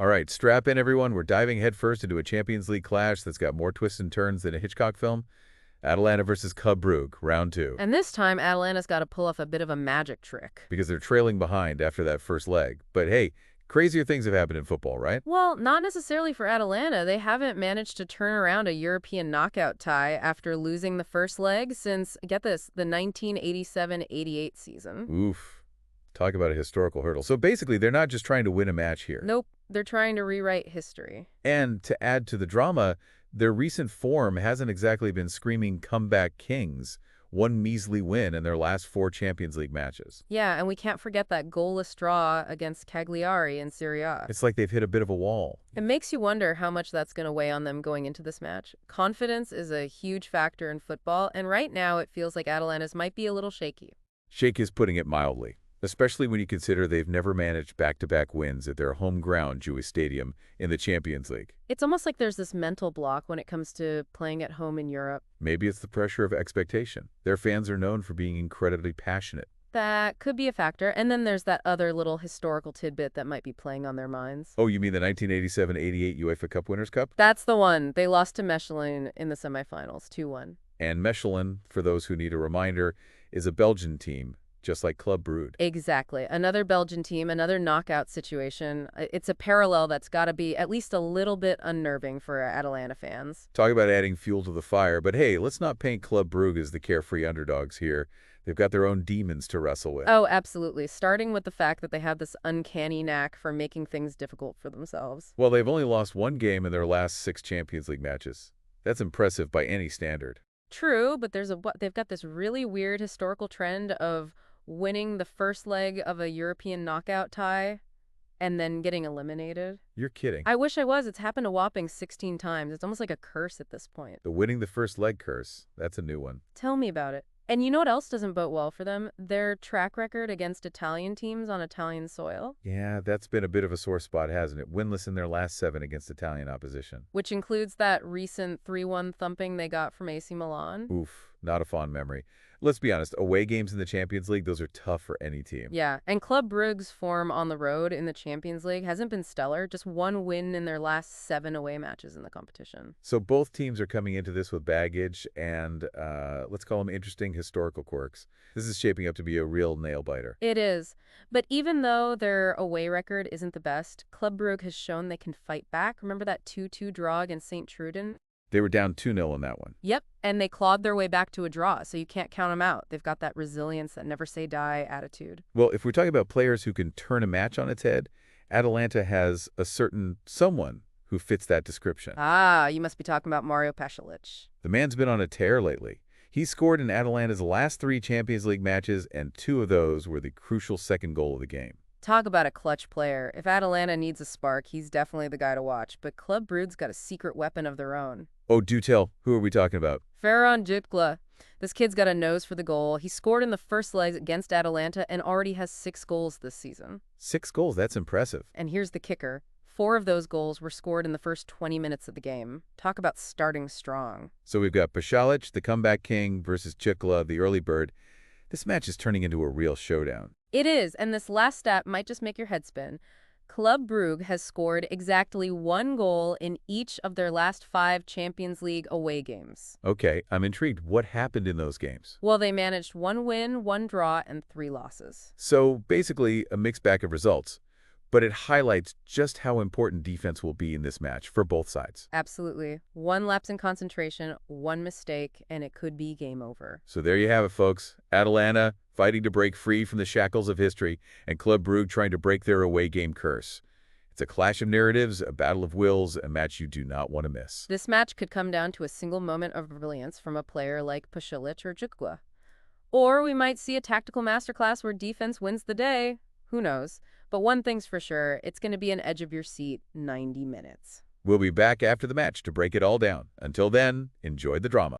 All right, strap in, everyone. We're diving headfirst into a Champions League clash that's got more twists and turns than a Hitchcock film. Atalanta versus Club Brugge, round two. And this time, Atalanta's got to pull off a bit of a magic trick. Because they're trailing behind after that first leg. But hey, crazier things have happened in football, right? Well, not necessarily for Atalanta. They haven't managed to turn around a European knockout tie after losing the first leg since, get this, the 1987-88 season. Oof. Talk about a historical hurdle. So basically, they're not just trying to win a match here. Nope, they're trying to rewrite history. And to add to the drama, their recent form hasn't exactly been screaming comeback kings. One measly win in their last 4 Champions League matches. Yeah, and we can't forget that goalless draw against Cagliari in Serie A. It's like they've hit a bit of a wall. It makes you wonder how much that's going to weigh on them going into this match. Confidence is a huge factor in football, and right now it feels like Atalanta's might be a little shaky. Shake is putting it mildly, especially when you consider they've never managed back-to-back wins at their home ground Jewish Stadium in the Champions League. It's almost like there's this mental block when it comes to playing at home in Europe. Maybe it's the pressure of expectation. Their fans are known for being incredibly passionate. That could be a factor. And then there's that other little historical tidbit that might be playing on their minds. Oh, you mean the 1987-88 UEFA Cup Winners' Cup? That's the one. They lost to Mechelen in the semifinals, 2-1. And Mechelen, for those who need a reminder, is a Belgian team, just like Club Brugge. Exactly. Another Belgian team, another knockout situation. It's a parallel that's got to be at least a little bit unnerving for Atalanta fans. Talk about adding fuel to the fire, but hey, let's not paint Club Brugge as the carefree underdogs here. They've got their own demons to wrestle with. Oh, absolutely. Starting with the fact that they have this uncanny knack for making things difficult for themselves. Well, they've only lost 1 game in their last 6 Champions League matches. That's impressive by any standard. True, but they've got this really weird historical trend of winning the first leg of a European knockout tie and then getting eliminated. You're kidding. I wish I was. It's happened a whopping 16 times. It's almost like a curse at this point. The winning the first leg curse. That's a new one. Tell me about it. And you know what else doesn't bode well for them? Their track record against Italian teams on Italian soil. Yeah, that's been a bit of a sore spot, hasn't it? Winless in their last 7 against Italian opposition. Which includes that recent 3-1 thumping they got from AC Milan. Oof, not a fond memory. Let's be honest, away games in the Champions League, those are tough for any team. Yeah, and Club Brugge's form on the road in the Champions League hasn't been stellar, just 1 win in their last 7 away matches in the competition. So both teams are coming into this with baggage and, let's call them interesting historical quirks. This is shaping up to be a real nail-biter. It is. But even though their away record isn't the best, Club Brugge has shown they can fight back. Remember that 2-2 draw against St. Truden? They were down 2-0 in that one. Yep, and they clawed their way back to a draw, so you can't count them out. They've got that resilience, that never-say-die attitude. Well, if we're talking about players who can turn a match on its head, Atalanta has a certain someone who fits that description. Ah, you must be talking about Mario Pašalić. The man's been on a tear lately. He scored in Atalanta's last 3 Champions League matches, and 2 of those were the crucial second goal of the game. Talk about a clutch player. If Atalanta needs a spark, he's definitely the guy to watch. But Club Brugge's got a secret weapon of their own. Oh, do tell. Who are we talking about? Pašalić and Jutglá. This kid's got a nose for the goal. He scored in the first leg against Atalanta and already has 6 goals this season. 6 goals, that's impressive. And here's the kicker. 4 of those goals were scored in the first 20 minutes of the game. Talk about starting strong. So we've got Pašalić, the comeback king, versus Jutglá, the early bird. This match is turning into a real showdown. It is, and this last stat might just make your head spin. Club Brugge has scored exactly 1 goal in each of their last 5 Champions League away games. Okay, I'm intrigued. What happened in those games? Well, they managed 1 win, 1 draw, and 3 losses. So basically a mixed bag of results. But it highlights just how important defense will be in this match for both sides. Absolutely. 1 lapse in concentration, 1 mistake, and it could be game over. So there you have it, folks. Atalanta fighting to break free from the shackles of history, and Club Brugge trying to break their away game curse. It's a clash of narratives, a battle of wills, a match you do not want to miss. This match could come down to a single moment of brilliance from a player like Pašalić or Jutglá. Or we might see a tactical masterclass where defense wins the day. Who knows? But one thing's for sure, it's going to be an edge-of-your-seat 90 minutes. We'll be back after the match to break it all down. Until then, enjoy the drama.